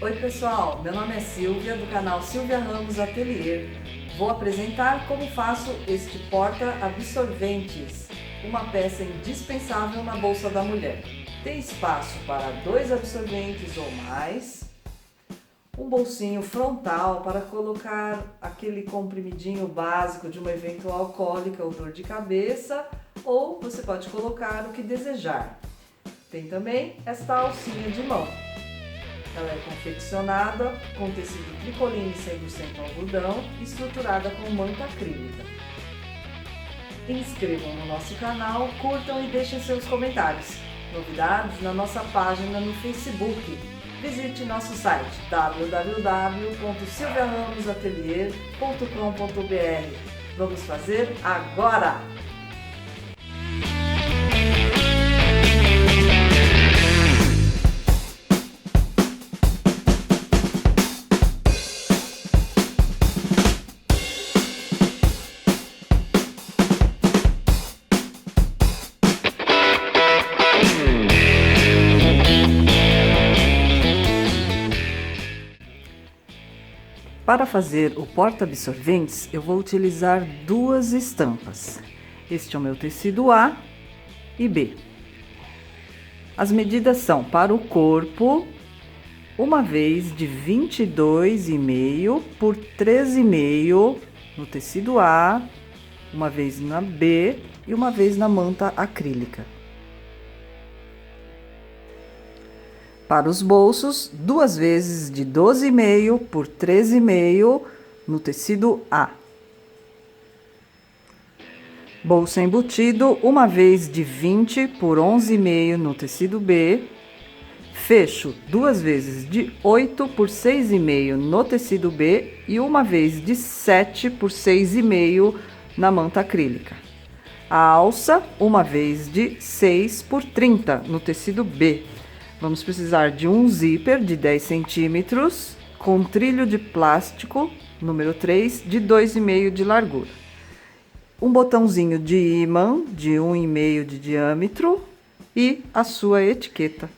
Oi pessoal, meu nome é Silvia do canal Silvia Ramos Atelier. Vou apresentar como faço este porta-absorventes, uma peça indispensável na bolsa da mulher. Tem espaço para 2 absorventes ou mais, um bolsinho frontal para colocar aquele comprimidinho básico de uma eventual cólica ou dor de cabeça, ou você pode colocar o que desejar. Tem também esta alcinha de mão. Ela é confeccionada com tecido tricoline 100% algodão, estruturada com manta acrílica. Inscrevam no nosso canal, curtam e deixem seus comentários. Novidades na nossa página no Facebook. Visite nosso site www.silviaramosatelier.com.br. Vamos fazer agora! Para fazer o porta-absorventes, eu vou utilizar 2 estampas. Este é o meu tecido A e B. As medidas são para o corpo, uma vez de 22,5 por 13,5 no tecido A, uma vez na B e uma vez na manta acrílica. Para os bolsos, 2 vezes de 12,5 por 13,5 no tecido A. Bolso embutido, uma vez de 20 por 11,5 no tecido B. Fecho, 2 vezes de 8 por 6,5 no tecido B e uma vez de 7 por 6,5 na manta acrílica. A alça, uma vez de 6 por 30 no tecido B. Vamos precisar de um zíper de 10 centímetros com trilho de plástico, número 3, de 2,5 de largura. Um botãozinho de ímã de 1,5 de diâmetro e a sua etiqueta.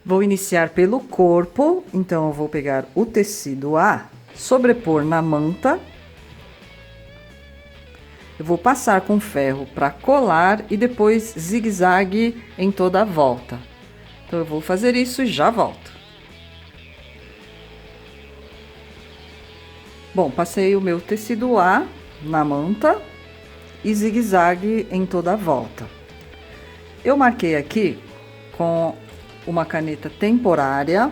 Vou iniciar pelo corpo, então eu vou pegar o tecido A, sobrepor na manta. Eu vou passar com ferro para colar e depois zigue-zague em toda a volta. Então, eu vou fazer isso e já volto. Bom, passei o meu tecido A na manta e zigue-zague em toda a volta. Eu marquei aqui com uma caneta temporária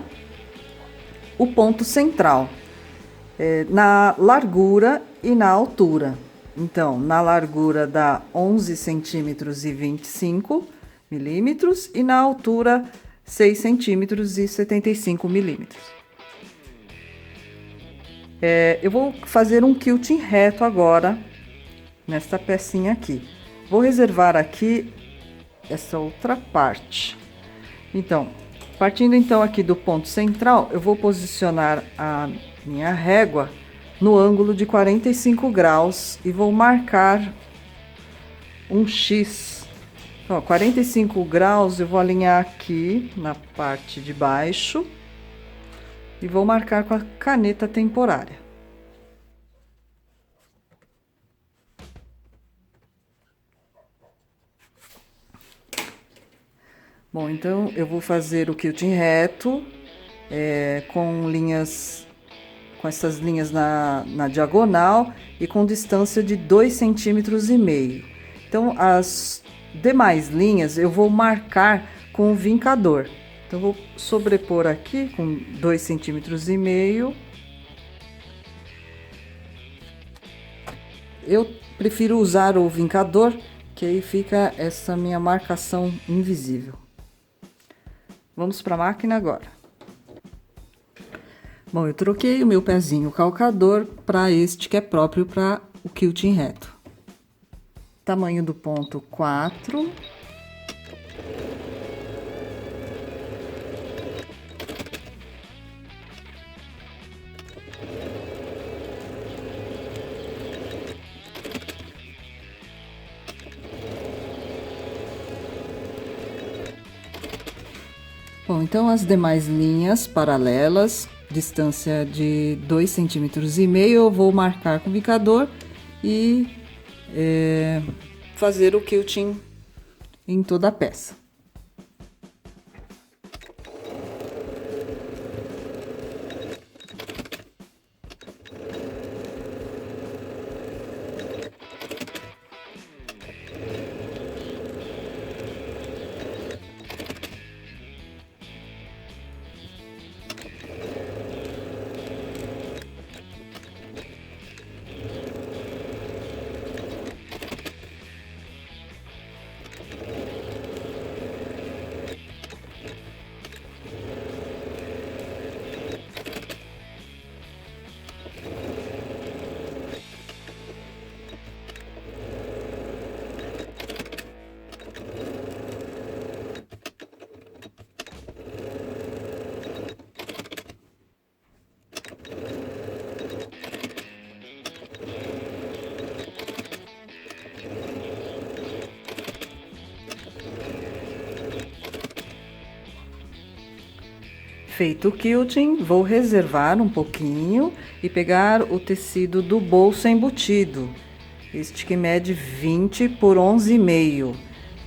o ponto central, na largura e na altura. Então, na largura dá 11 centímetros e 25 milímetros e na altura 6 centímetros e 75 milímetros. Eu vou fazer um quilting reto agora, nesta pecinha aqui. Vou reservar aqui essa outra parte. Então, partindo então aqui do ponto central, eu vou posicionar a minha régua no ângulo de 45 graus e vou marcar um X. Então, 45 graus eu vou alinhar aqui na parte de baixo e vou marcar com a caneta temporária. Bom, então eu vou fazer o quilting reto com essas linhas na diagonal e com distância de 2,5 centímetros. Então, as demais linhas eu vou marcar com o vincador. Então, vou sobrepor aqui com 2,5 centímetros. Eu prefiro usar o vincador, que aí fica essa minha marcação invisível. Vamos para a máquina agora. Bom, eu troquei o meu pezinho calcador para este que é próprio para o quilting reto. Tamanho do ponto 4. Bom, então as demais linhas paralelas, distância de 2,5 cm, eu vou marcar com o bicador e fazer o quilting em toda a peça. Feito o quilting, vou reservar um pouquinho e pegar o tecido do bolso embutido, este que mede 20 por 11,5.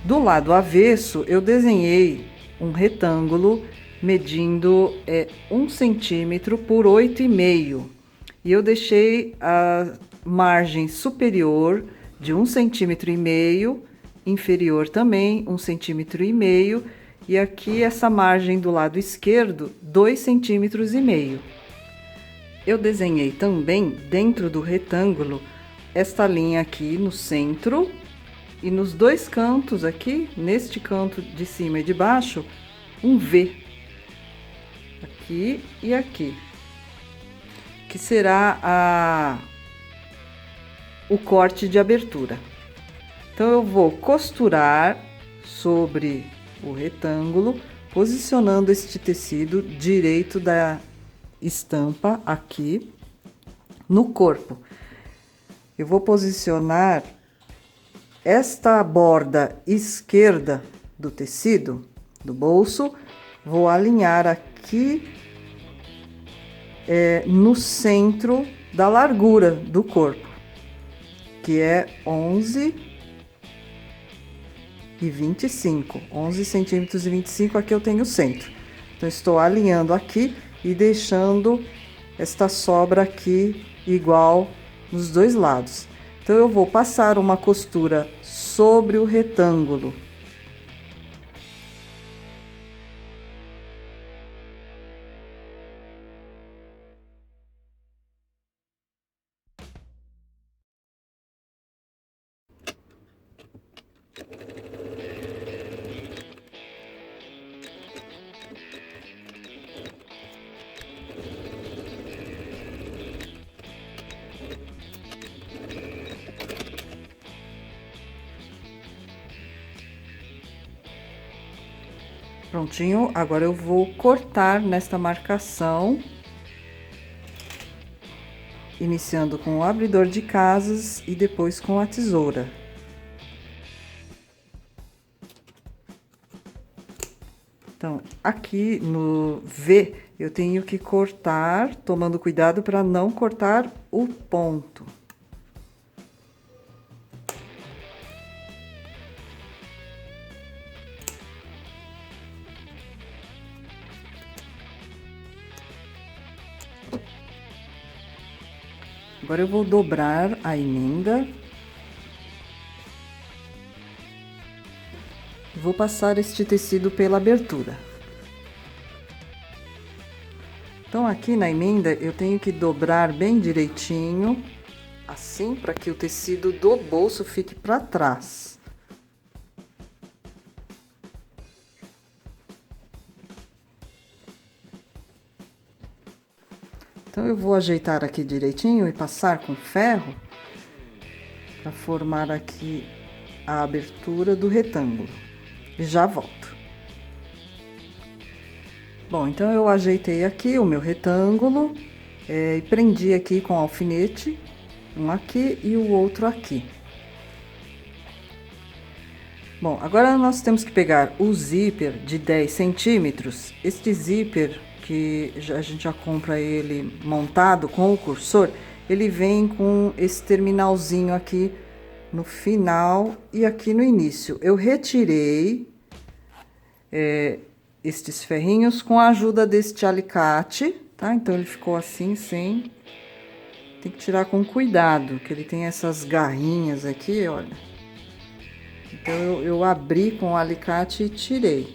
Do lado avesso, eu desenhei um retângulo medindo 1 centímetro por 8,5. E eu deixei a margem superior de 1,5 centímetro, inferior também 1,5 centímetro, e aqui essa margem do lado esquerdo, 2,5 centímetros. Eu desenhei também dentro do retângulo esta linha aqui no centro e nos dois cantos aqui, neste canto de cima e de baixo, um V. Aqui e aqui. Que será o corte de abertura. Então, eu vou costurar sobre o retângulo, posicionando este tecido direito da estampa aqui no corpo. Eu vou posicionar esta borda esquerda do tecido do bolso, vou alinhar aqui no centro da largura do corpo, que é 11,25, 11 centímetros e 25, aqui eu tenho o centro. Então, estou alinhando aqui e deixando esta sobra aqui igual nos dois lados. Então, eu vou passar uma costura sobre o retângulo. Prontinho, agora eu vou cortar nesta marcação, iniciando com o abridor de casas e depois com a tesoura. Então, aqui no V, eu tenho que cortar, tomando cuidado para não cortar o ponto. Agora eu vou dobrar a emenda. Vou passar este tecido pela abertura. Então, aqui na emenda, eu tenho que dobrar bem direitinho, assim, para que o tecido do bolso fique para trás. Então, eu vou ajeitar aqui direitinho e passar com ferro para formar aqui a abertura do retângulo. E já volto. Bom, então eu ajeitei aqui o meu retângulo e prendi aqui com alfinete, um aqui e o outro aqui. Bom, agora nós temos que pegar o zíper de 10 centímetros. Este zíper, que a gente já compra ele montado com o cursor, ele vem com esse terminalzinho aqui no final e aqui no início. Eu retirei estes ferrinhos com a ajuda deste alicate, tá? Então ele ficou assim, sem... Tem que tirar com cuidado, que ele tem essas garrinhas aqui, olha. Então eu abri com o alicate e tirei.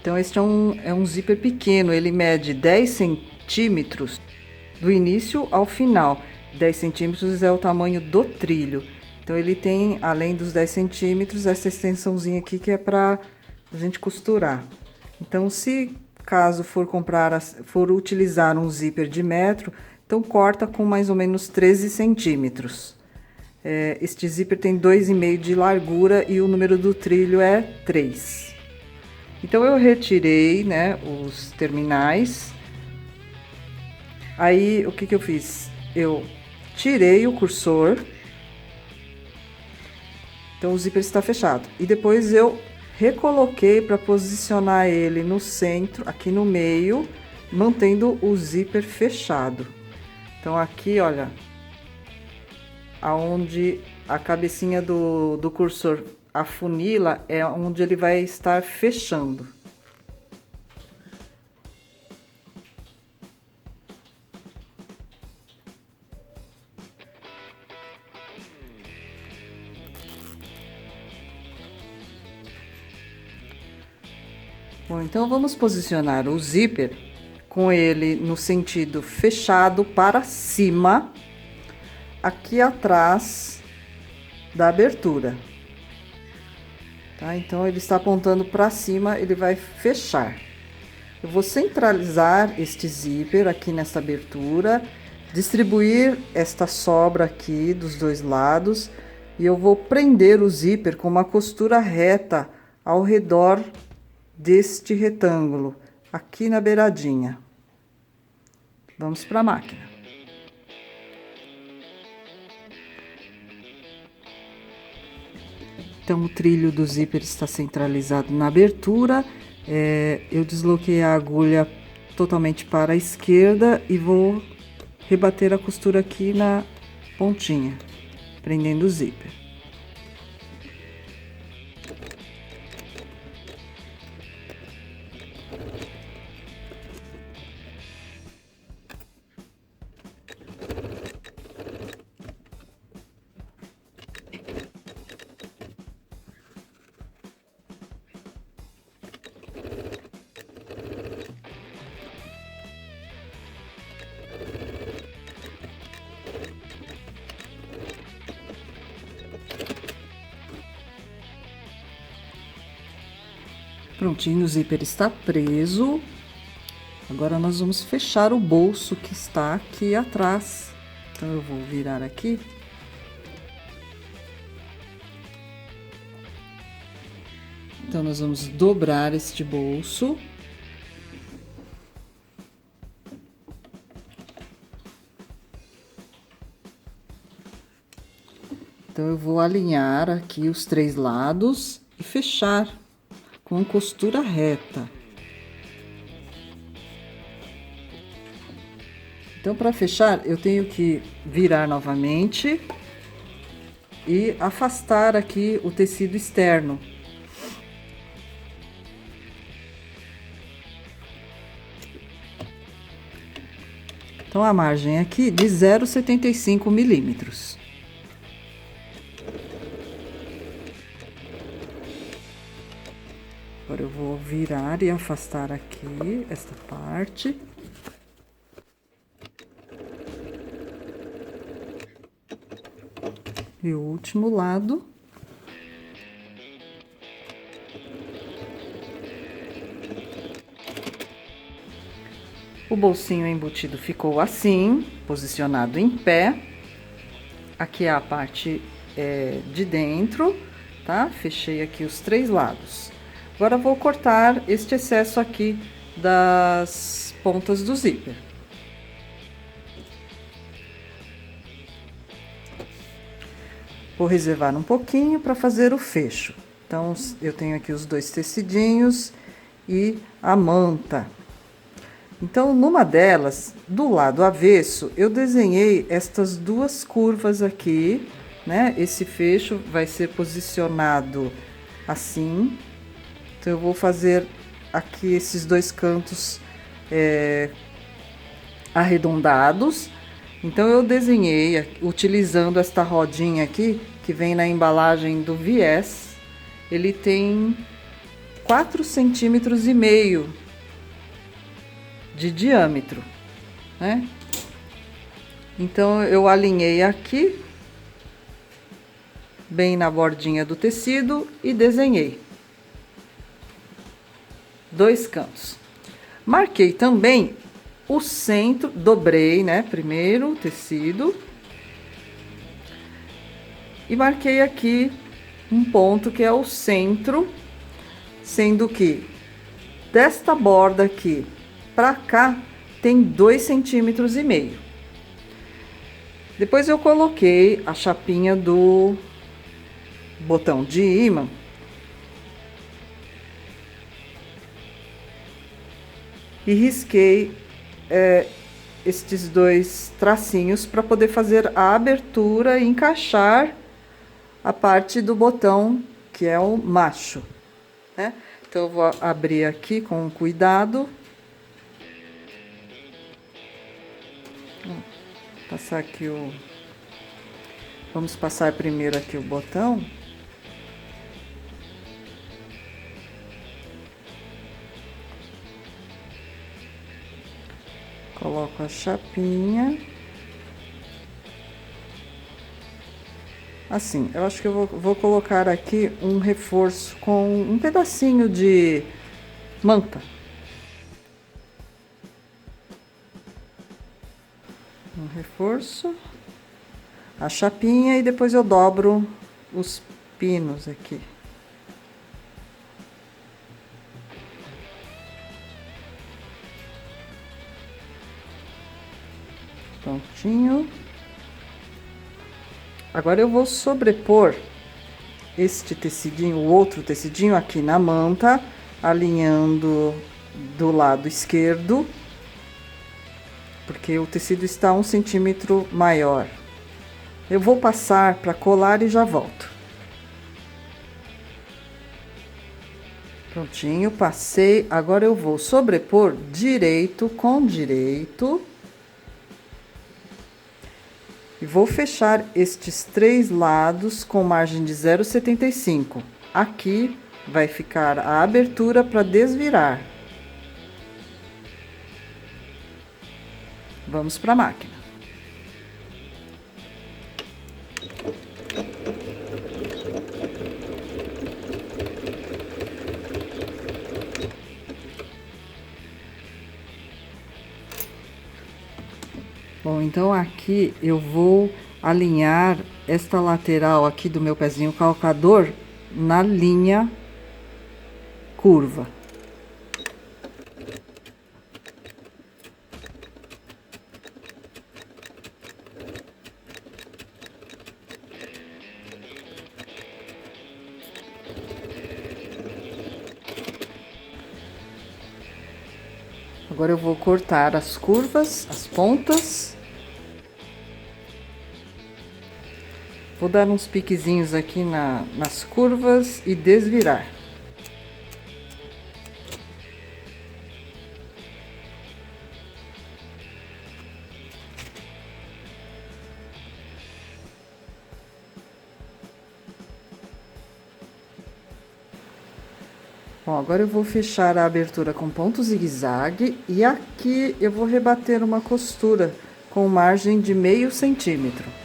Então este é um zíper pequeno, ele mede 10 centímetros do início ao final. 10 centímetros é o tamanho do trilho. Então ele tem, além dos 10 centímetros, essa extensãozinha aqui que é para a gente costurar. Então, se caso for utilizar um zíper de metro, então corta com mais ou menos 13 centímetros. Este zíper tem 2,5 de largura e o número do trilho é 3. Então eu retirei, né, os terminais. Aí o que eu fiz? Eu tirei o cursor. Então o zíper está fechado. E depois eu recoloquei para posicionar ele no centro, aqui no meio, mantendo o zíper fechado. Então aqui, olha, aonde a cabecinha do cursor afunila é onde ele vai estar fechando. Bom, então vamos posicionar o zíper com ele no sentido fechado para cima, aqui atrás da abertura. Tá? Então ele está apontando para cima, ele vai fechar. Eu vou centralizar este zíper aqui nessa abertura, distribuir esta sobra aqui dos dois lados e eu vou prender o zíper com uma costura reta ao redor deste retângulo, aqui na beiradinha. Vamos para a máquina. Então, o trilho do zíper está centralizado na abertura. Eu desloquei a agulha totalmente para a esquerda e vou rebater a costura aqui na pontinha, prendendo o zíper. Prontinho, o zíper está preso. Agora nós vamos fechar o bolso que está aqui atrás. Então eu vou virar aqui. Então nós vamos dobrar este bolso. Então eu vou alinhar aqui os 3 lados e fechar com costura reta. Então, para fechar, eu tenho que virar novamente e afastar aqui o tecido externo. Então, a margem aqui de 0,75 milímetros. Agora eu vou virar e afastar aqui esta parte. E o último lado. O bolsinho embutido ficou assim, posicionado em pé. Aqui é a parte de dentro, tá? Fechei aqui os 3 lados. Agora, vou cortar este excesso aqui das pontas do zíper. Vou reservar um pouquinho para fazer o fecho. Então, eu tenho aqui os 2 tecidinhos e a manta. Então, numa delas, do lado avesso, eu desenhei estas 2 curvas aqui, né? Esse fecho vai ser posicionado assim. Então, eu vou fazer aqui esses 2 cantos arredondados. Então, eu desenhei utilizando esta rodinha aqui, que vem na embalagem do Viés. Ele tem 4,5 centímetros de diâmetro, né? Então, eu alinhei aqui, bem na bordinha do tecido, e desenhei 2 cantos. Marquei também o centro, dobrei, né, primeiro o tecido, e marquei aqui um ponto que é o centro, sendo que desta borda aqui para cá tem 2,5 centímetros. Depois eu coloquei a chapinha do botão de ímã e risquei estes 2 tracinhos para poder fazer a abertura e encaixar a parte do botão, que é o macho, né? Então, eu vou abrir aqui com cuidado. Passar aqui Vamos passar primeiro aqui o botão. Coloco a chapinha. Assim, eu acho que eu vou colocar aqui um reforço com um pedacinho de manta. Um reforço, a chapinha, e depois eu dobro os pinos aqui. Prontinho. Agora eu vou sobrepor este tecidinho, o outro tecidinho aqui na manta, alinhando do lado esquerdo, porque o tecido está 1 centímetro maior. Eu vou passar para colar e já volto. Prontinho, passei. Agora eu vou sobrepor direito com direito. E vou fechar estes 3 lados com margem de 0,75. Aqui vai ficar a abertura para desvirar. Vamos para a máquina. Bom, então aqui eu vou alinhar esta lateral aqui do meu pezinho calcador na linha curva. Agora eu vou cortar as curvas, as pontas. Vou dar uns piquezinhos aqui nas curvas e desvirar. Bom, agora eu vou fechar a abertura com ponto zigue-zague e aqui eu vou rebater uma costura com margem de 0,5 centímetro.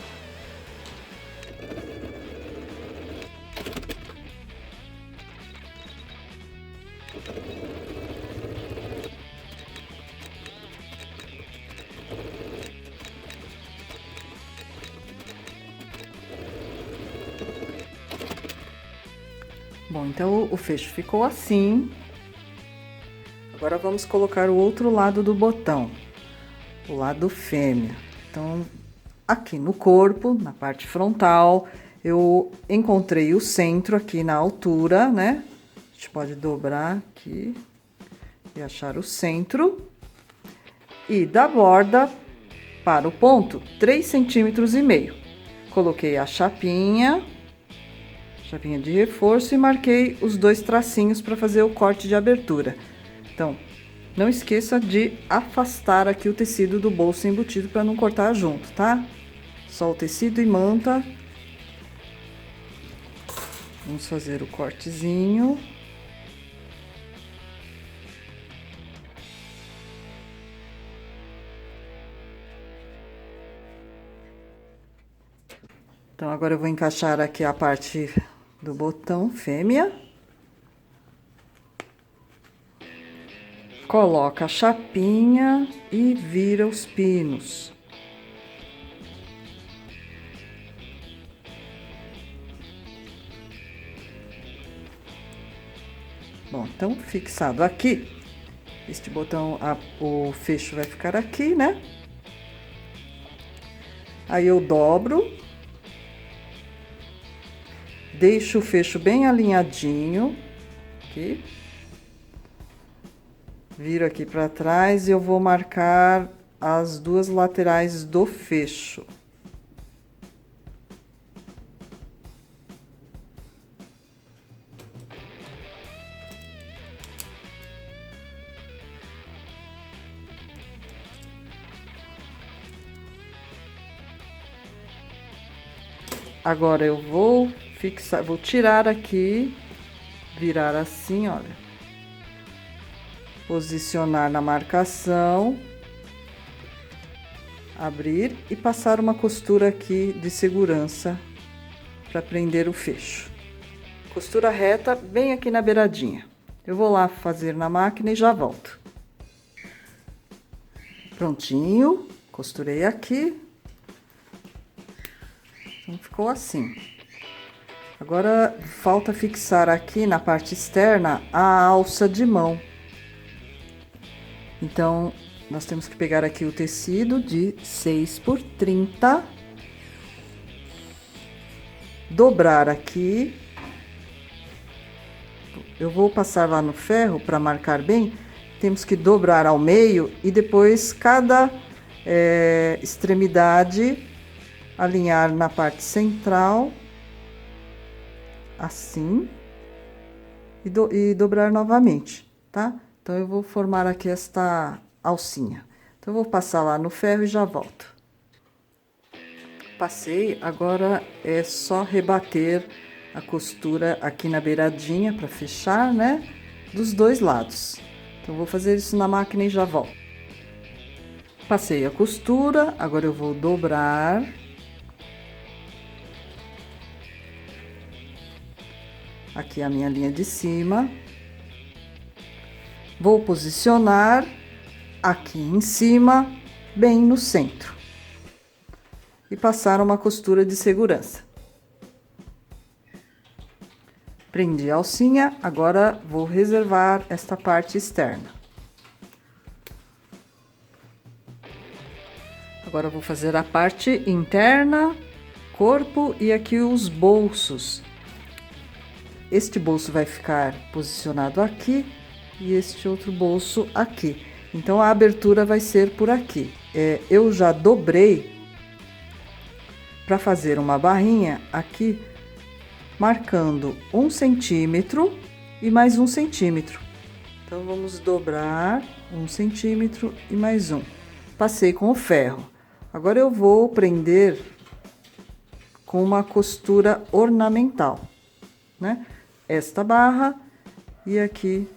Bom, então o fecho ficou assim. Agora vamos colocar o outro lado do botão, o lado fêmea. Então, aqui no corpo, na parte frontal, Eu encontrei o centro aqui na altura, né? A gente pode dobrar aqui e achar o centro. E da borda para o ponto, 3,5 cm. Coloquei a chapinha de reforço e marquei os 2 tracinhos para fazer o corte de abertura. Então, não esqueça de afastar aqui o tecido do bolso embutido para não cortar junto, tá? Só o tecido e manta. Vamos fazer o cortezinho. Então, agora eu vou encaixar aqui a parte do botão fêmea. Coloca a chapinha e vira os pinos. Bom, então, fixado aqui, este botão, o fecho vai ficar aqui, né? Aí eu dobro, deixo o fecho bem alinhadinho, aqui. Viro aqui para trás e eu vou marcar as 2 laterais do fecho. Agora eu vou fixar, vou tirar aqui, virar assim, olha. Posicionar na marcação, abrir e passar uma costura aqui de segurança para prender o fecho. Costura reta bem aqui na beiradinha. Eu vou lá fazer na máquina e já volto. Prontinho, costurei aqui. Então, ficou assim. Agora, falta fixar aqui na parte externa a alça de mão. Então, nós temos que pegar aqui o tecido de 6 por 30, dobrar aqui. Eu vou passar lá no ferro para marcar bem. Temos que dobrar ao meio e depois cada extremidade alinhar na parte central, assim, e dobrar novamente, tá? Então, eu vou formar aqui esta alcinha. Então, eu vou passar lá no ferro e já volto. Passei, agora é só rebater a costura aqui na beiradinha para fechar, né? Dos 2 lados. Então, eu vou fazer isso na máquina e já volto. Passei a costura, agora eu vou dobrar. Aqui a minha linha de cima. Vou posicionar aqui em cima, bem no centro. E passar uma costura de segurança. Prendi a alcinha, agora vou reservar esta parte externa. Agora eu vou fazer a parte interna, corpo e aqui os bolsos. Este bolso vai ficar posicionado aqui e este outro bolso aqui. Então, a abertura vai ser por aqui. Eu já dobrei para fazer uma barrinha aqui, marcando 1 centímetro e mais 1 centímetro. Então, vamos dobrar 1 centímetro e mais 1. Passei com o ferro. Agora, eu vou prender com uma costura ornamental, né? Esta barra e aqui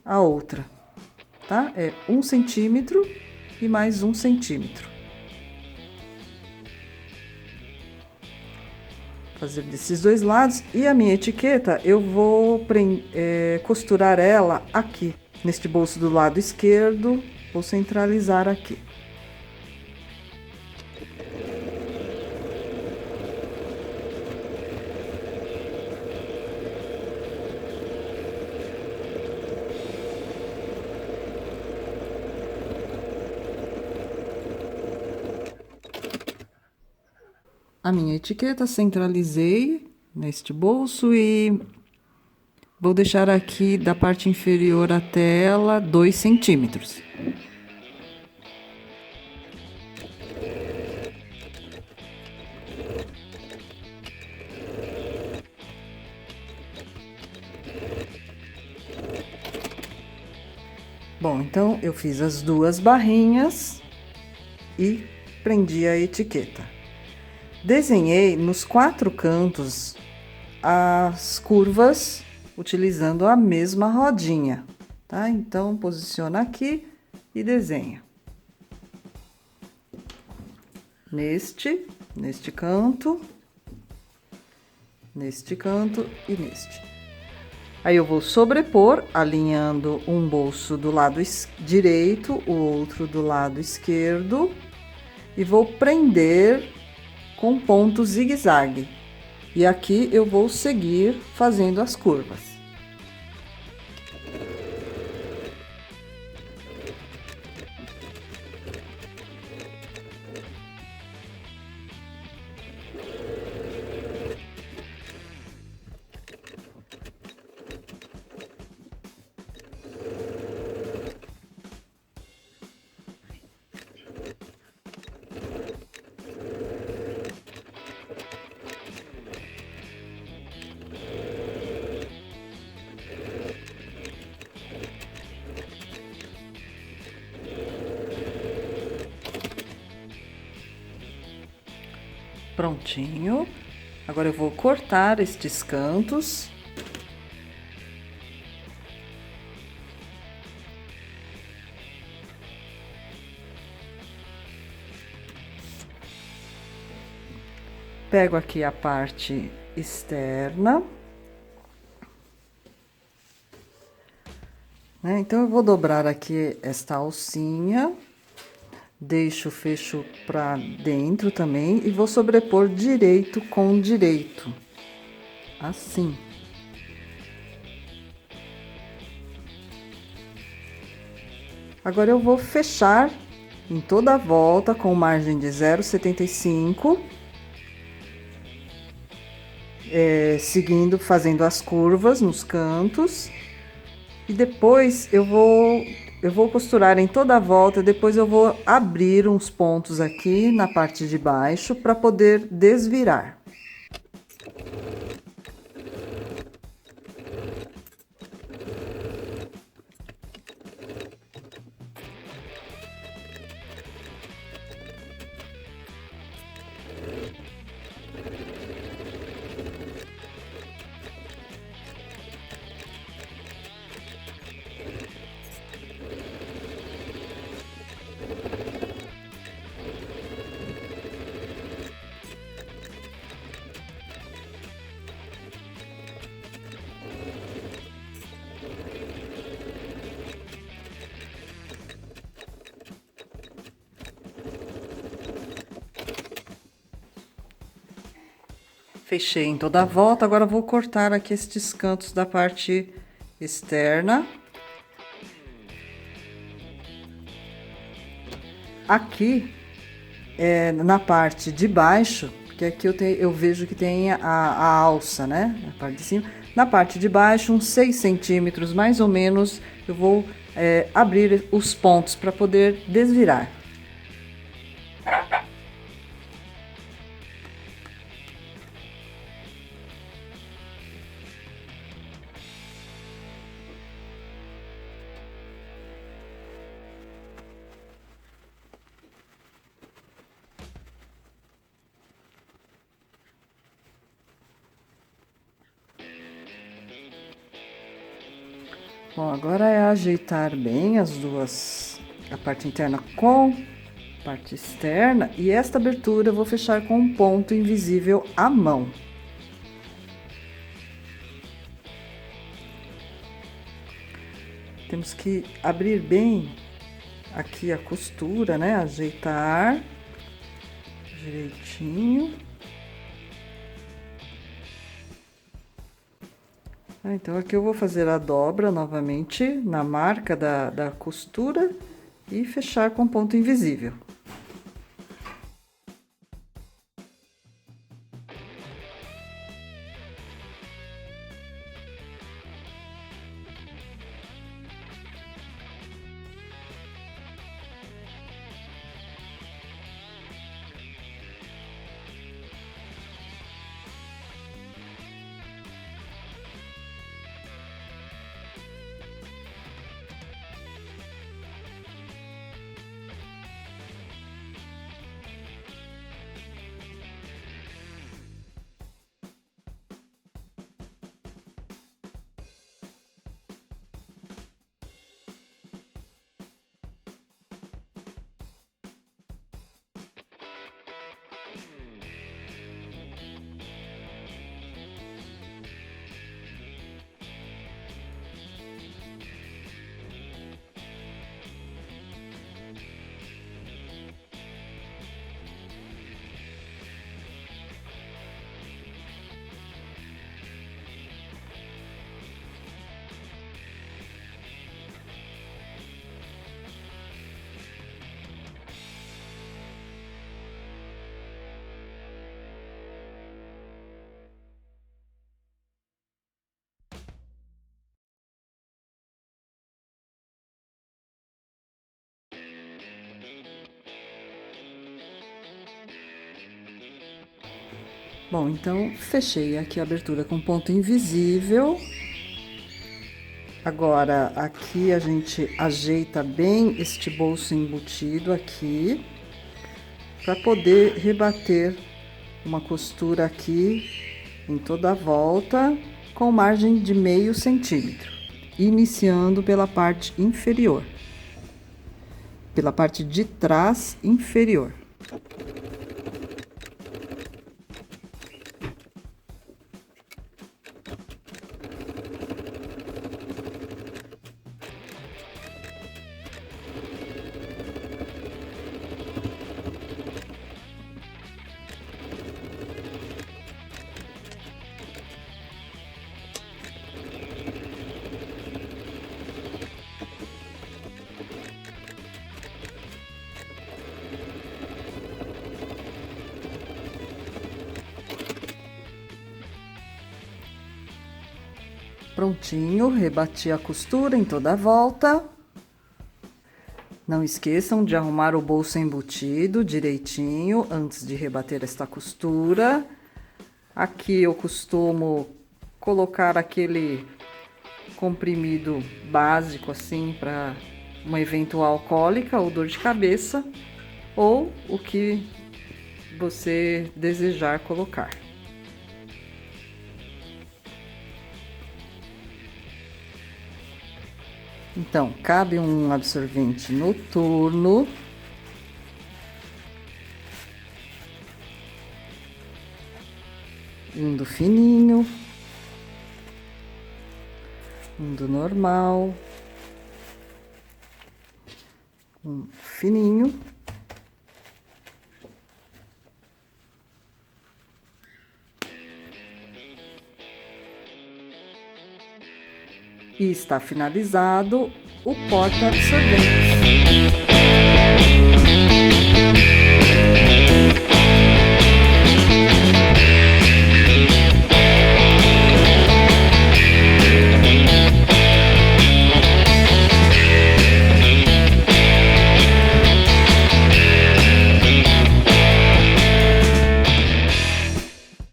a outra, tá? É 1 centímetro e mais 1 centímetro. Fazer desses 2 lados. E a minha etiqueta, eu vou costurar ela aqui, neste bolso do lado esquerdo, vou centralizar aqui. A minha etiqueta, centralizei neste bolso e vou deixar aqui da parte inferior até ela 2 centímetros. Bom, então eu fiz as 2 barrinhas e prendi a etiqueta. Desenhei nos 4 cantos as curvas utilizando a mesma rodinha, tá? Então, posiciona aqui e desenha. Neste canto e neste. Aí eu vou sobrepor, alinhando um bolso do lado direito, o outro do lado esquerdo, e vou prender com ponto zigue-zague. E aqui eu vou seguir fazendo as curvas. Prontinho. Agora eu vou cortar estes cantos. Pego aqui a parte externa. Né? Então, eu vou dobrar aqui esta alcinha. Deixo o fecho pra dentro também e vou sobrepor direito com direito. Assim. Agora eu vou fechar em toda a volta com margem de 0,75. Seguindo, fazendo as curvas nos cantos. E depois eu vou costurar em toda a volta, depois eu vou abrir uns pontos aqui na parte de baixo para poder desvirar. Fechei em toda a volta, agora vou cortar aqui estes cantos da parte externa. Aqui, na parte de baixo, porque aqui eu vejo que tem a alça, né? Na parte de cima. Na parte de baixo, uns 6 centímetros, mais ou menos, eu vou abrir os pontos para poder desvirar. Bom, agora é ajeitar bem a parte interna com a parte externa, e esta abertura eu vou fechar com um ponto invisível à mão. Temos que abrir bem aqui a costura, né? Ajeitar direitinho. Então, aqui eu vou fazer a dobra novamente na marca da costura e fechar com ponto invisível. Bom, então fechei aqui a abertura com ponto invisível. Agora, aqui a gente ajeita bem este bolso embutido aqui, para poder rebater uma costura aqui em toda a volta, com margem de meio centímetro, iniciando pela parte inferior, pela parte de trás inferior. Prontinho, rebati a costura em toda a volta. Não esqueçam de arrumar o bolso embutido direitinho antes de rebater esta costura. Aqui eu costumo colocar aquele comprimido básico assim para uma eventual cólica ou dor de cabeça, ou o que você desejar colocar. Então, cabe um absorvente noturno. Um do fininho. Um do normal. Um fininho. E está finalizado o porta-absorventes.